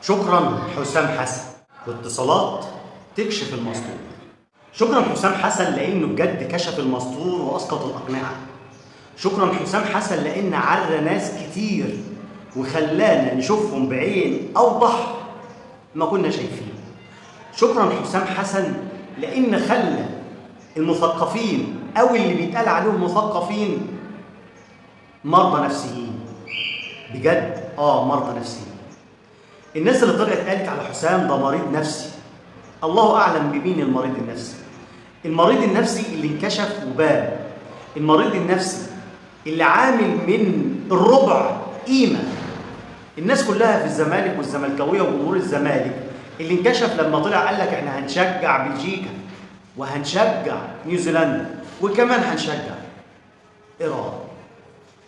شكرا حسام حسن، واتصالات تكشف المستور. شكرا حسام حسن لانه بجد كشف المستور واسقط الاقنعه. شكرا حسام حسن لان عرى ناس كتير وخلانا نشوفهم بعين اوضح ما كنا شايفين. شكرا حسام حسن لان خلى المثقفين او اللي بيتقال عليهم مثقفين مرضى نفسيين. بجد مرضى نفسيين. الناس اللي طلعت قالت على حسام ده مريض نفسي، الله اعلم بمين المريض النفسي. المريض النفسي اللي انكشف وبان، المريض النفسي اللي عامل من الربع قيمه. الناس كلها في الزمالك والزملكاويه وجمهور الزمالك اللي انكشف لما طلع قال لك احنا هنشجع بلجيكا وهنشجع نيوزيلندا وكمان هنشجع ايران،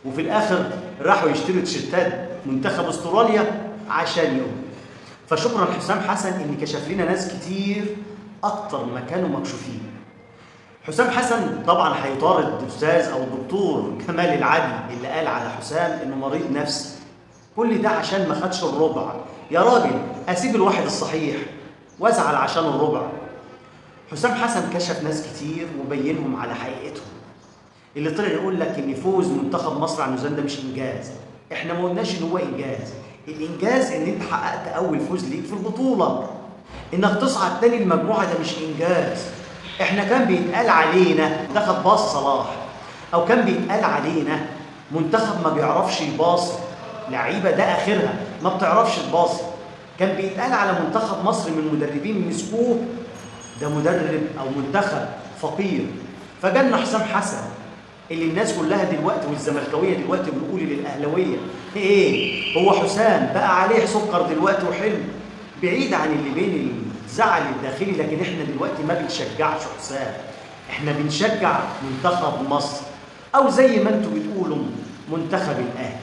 وفي الاخر راحوا يشتروا تيشيرتات منتخب استراليا عشان يوم. فشكرا حسام حسن ان كشف لنا ناس كتير اكتر ما كانوا مكشوفين. حسام حسن طبعا هيطارد الاستاذ او الدكتور كمال العدل اللي قال على حسام انه مريض نفسي. كل ده عشان ما خدش الربع. يا راجل اسيب الواحد الصحيح وازعل عشان الربع. حسام حسن كشف ناس كتير وبينهم على حقيقتهم. اللي طلع يقول لك ان فوز منتخب مصر على نيوزيلندا مش انجاز، احنا ما قلناش ان هو انجاز. الانجاز ان انت حققت اول فوز ليك في البطوله. انك تصعد تاني المجموعه ده مش انجاز. احنا كان بيتقال علينا منتخب باص صلاح، او كان بيتقال علينا منتخب ما بيعرفش يباص، لعيبه ده اخرها ما بتعرفش تباص. كان بيتقال على منتخب مصر من مدربين مسكوه ده مدرب او منتخب فقير. فجالنا حسام حسن اللي الناس كلها دلوقتي والزملكاويه دلوقتي بنقول للاهلاويه هو حسام بقى عليه سكر دلوقتي وحلو، بعيد عن اللي بين الزعل الداخلي. لكن احنا دلوقتي ما بنشجعش حسام، احنا بنشجع منتخب مصر، او زي ما انتوا بتقولوا منتخب الاهلي.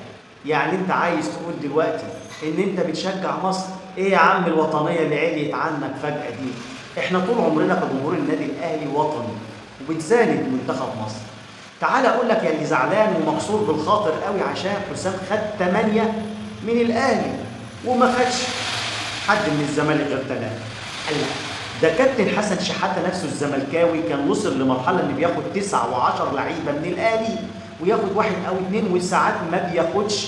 يعني انت عايز تقول دلوقتي ان انت بتشجع مصر؟ ايه يا عم الوطنيه اللي عليت عنك فجاه دي؟ احنا طول عمرنا كجمهور النادي الاهلي وطني وبنساند منتخب مصر. تعال اقول لك يا اللي زعلان ومكسور بالخاطر قوي عشان حسام خد 8 من الاهلي وما خدش حد من الزمالك غير 3. قال لك ده كابتن حسن شحاته نفسه الزملكاوي كان وصل لمرحله ان بياخد 9 و10 لعيبه من الاهلي وياخد 1 أو 2 وساعات ما بياخدش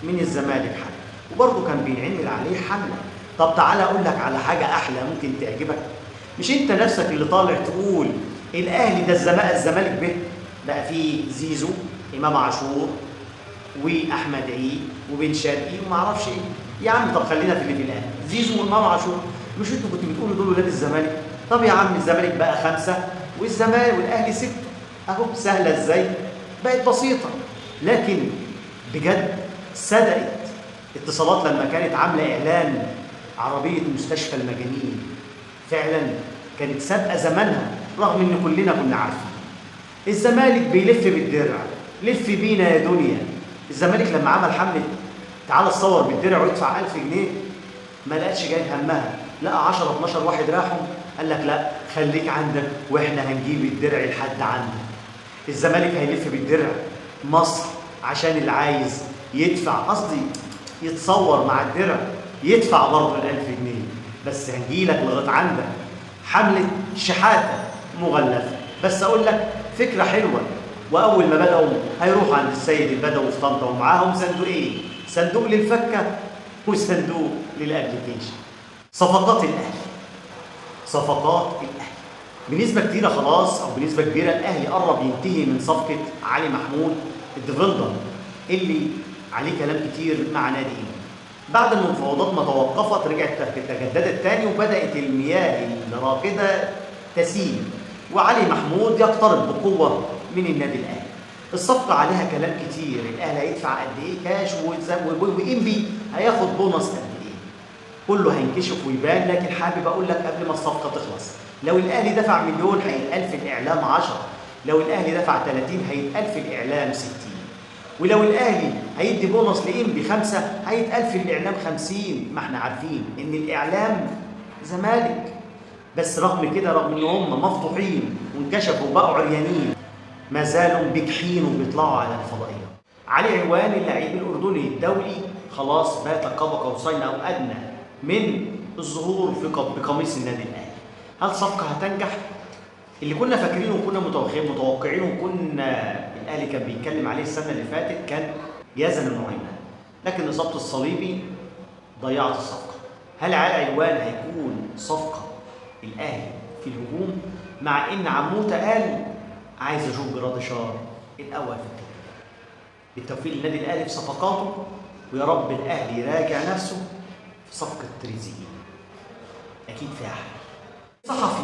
من الزمالك حاجه، وبرضه كان بينعمل عليه حمله. طب تعالى اقول لك على حاجه احلى ممكن تعجبك. مش انت نفسك اللي طالع تقول الاهلي ده الزمالك به بقى فيه زيزو، امام عاشور، واحمد عيد وبن شرقي وما اعرفش ايه. يا عم طب خلينا في اللي في الاهلي، زيزو وامام عاشور. مش انتوا كنتوا بتقولوا دول ولاد الزمالك؟ طب يا عم الزمالك بقى 5 والزمالك والاهلي 6. اهو سهله ازاي؟ بقت بسيطه. لكن بجد صدقت اتصالات لما كانت عامله اعلان عربيه مستشفى المجانين. فعلا كانت سابقه زمانها رغم ان كلنا كنا عارفين. الزمالك بيلف بالدرع، لف بينا يا دنيا. الزمالك لما عمل حمله تعالى اتصور بالدرع وادفع 1000 جنيه ما لقاش جاي همها، لقى 10 12 واحد راحوا قال لك لا خليك عندك واحنا هنجيب الدرع لحد عندك. الزمالك هيلف بالدرع مصر عشان اللي عايز يدفع، قصدي يتصور مع الدرع يدفع برضه ال1000 جنيه، بس هنجيلك لغايه عندك. حمله شحاته مغلفه. بس اقول لك فكره حلوه. واول ما بداوا هيروحوا عند السيد البدوي في طنطا ومعاهم صندوقين، صندوق للفكه وصندوق للابلكيشن. صفقات الاهلي، صفقات الاهلي بنسبه كتيره خلاص، او بنسبه كبيره الاهلي قرب ينتهي من صفقه علي محمود الديفندر اللي عليه كلام كتير مع نادي إنبي. بعد المفاوضات ما توقفت رجعت تجددت تاني وبدات المياه الراكده تسيل، وعلي محمود يقترب بقوه من النادي الاهلي. الصفقه عليها كلام كتير، الاهلي هيدفع قد ايه كاش وانبي هياخد بونص قد ايه. كله هينكشف ويبان. لكن حابب اقول لك قبل ما الصفقه تخلص، لو الاهلي دفع مليون هيتقال في الاعلام 10، لو الاهلي دفع 30 هيتقال في الاعلام 60، ولو الاهلي هيدي بونص لانبي 5 هيتقال في الاعلام 50. ما احنا عارفين ان الاعلام زمالك، بس رغم كده رغم ان هم مفضوحين وانكشفوا وبقوا عريانين ما زالوا بجحين وبيطلعوا على الفضائيات. علي عوان اللاعب الاردني الدولي خلاص بات قاب قوسين او ادنى من الظهور بقميص النادي الاهلي. هل صفقه هتنجح؟ اللي كنا فاكرينه وكنا متوقعينه وكنا الاهلي كان بيتكلم عليه السنه اللي فاتت كان يزن النعيمان، لكن اصابه الصليبي ضيعت الصفقه. هل علي علوان هيكون صفقه الاهلي في الهجوم؟ مع ان عموته قال عايز اشوف جراديشار الاول في التدريب. بالتوفيق للنادي الاهلي في صفقاته، ويا رب الاهلي يراجع نفسه في صفقه تريزيجيه، اكيد فيها حاجه. صحفي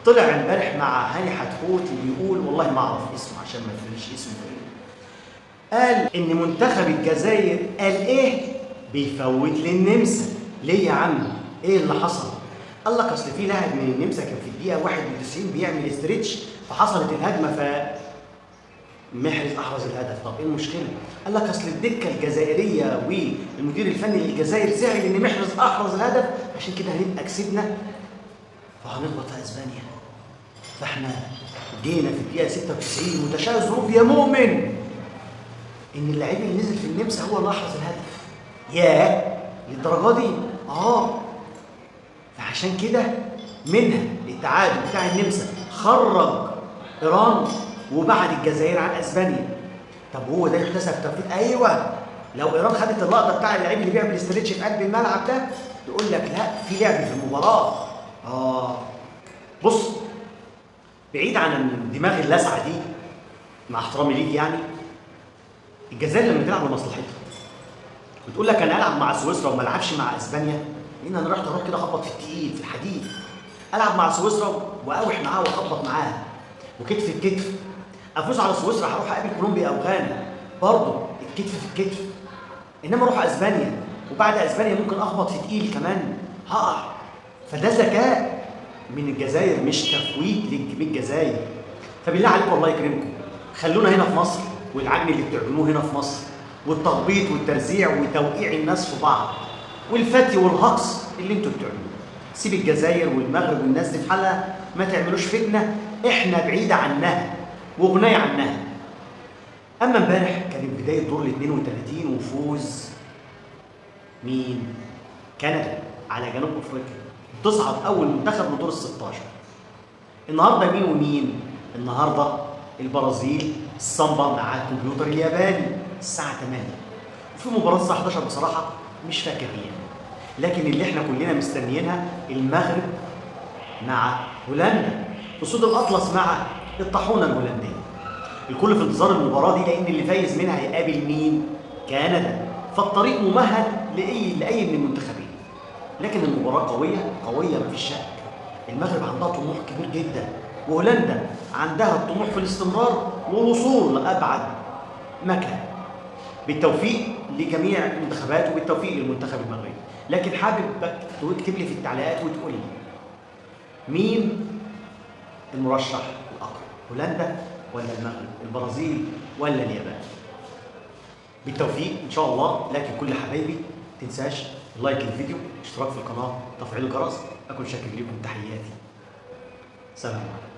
طلع امبارح مع هاني حتحوت بيقول، والله ما اعرف اسمه عشان ما تقوليش اسمه ايه، قال ان منتخب الجزائر قال ايه بيفوت للنمسا. ليه يا عم؟ ايه اللي حصل؟ قال لك اصل في لاعب من النمسا كان في الدقيقه 91 بيعمل استريتش فحصلت الهجمه محرز احرز الهدف. طب ايه المشكله؟ قال لك اصل الدكه الجزائريه والمدير الفني للجزائر زعل ان محرز احرز الهدف عشان كده هنبقى كسبنا وهنغلط في اسبانيا. فاحنا جينا في الدقيقه 96 متشاء الظروف يا مؤمن ان اللعيب اللي نزل في النمسا هو اللي احرز الهدف. ياه للدرجه دي؟ فعشان كده منها التعادل بتاع النمسا خرج ايران وبعد الجزائر عن اسبانيا. طب هو ده يحتسب توفيق؟ ايوه، لو ايران خدت اللقطه بتاع اللعيب اللي بيعمل استريتش في قلب الملعب ده تقول لك لا في لعب في المباراه. بص، بعيد عن الدماغ اللاسعه دي مع احترامي ليك، يعني الجزائر لما تلعب لمصلحتها بتقول لك انا العب مع سويسرا وما العبش مع اسبانيا، لان انا اروح كده اخبط في التقيل في الحديد، العب مع سويسرا واقوح معاها واخبط معاها وكتف بكتف، افوز على سويسرا هروح اقابل كولومبيا او غانا برضه الكتف في الكتف، انما اروح اسبانيا وبعد اسبانيا ممكن اخبط في تقيل كمان هقع. فده ذكاء من الجزائر مش تفويت للجزائر. فبالله عليكم الله يكرمكم خلونا هنا في مصر، والعجن اللي بتعجنوه هنا في مصر والتخبيط والترزيع وتوقيع الناس في بعض والفتي والهقص اللي انتوا بتعملوه. سيب الجزائر والمغرب والناس دي في حالها، ما تعملوش فتنه، احنا بعيد عنها وغناية عنها. اما امبارح كانت بدايه دور ال 32 وفوز مين؟ كندا على جنوب افريقيا، تصعد اول منتخب لدور ال 16. النهارده مين ومين؟ النهارده البرازيل السامبا مع الكمبيوتر الياباني الساعه 8، وفي مباراه الساعه 11 بصراحه مش فاكر هي، لكن اللي احنا كلنا مستنيينها المغرب مع هولندا، اسود الاطلس مع الطاحونه الهولنديه. الكل في انتظار المباراه دي لان اللي فايز منها هيقابل مين؟ كندا. فالطريق ممهد لاي من المنتخبين، لكن المباراه قويه مفيش شك. المغرب عندها طموح كبير جدا، وهولندا عندها الطموح في الاستمرار والوصول لابعد مكان. بالتوفيق لجميع المنتخبات وبالتوفيق للمنتخب المغربي. لكن حابب تكتب لي في التعليقات وتقول لي مين المرشح الاقرب؟ هولندا ولا المغرب؟ البرازيل ولا اليابان؟ بالتوفيق ان شاء الله. لكن كل حبايبي تنساش لايك الفيديو، اشتراك في القناه، تفعيل الجرس. اكون شاكر لكم، تحياتي، سلام عليكم.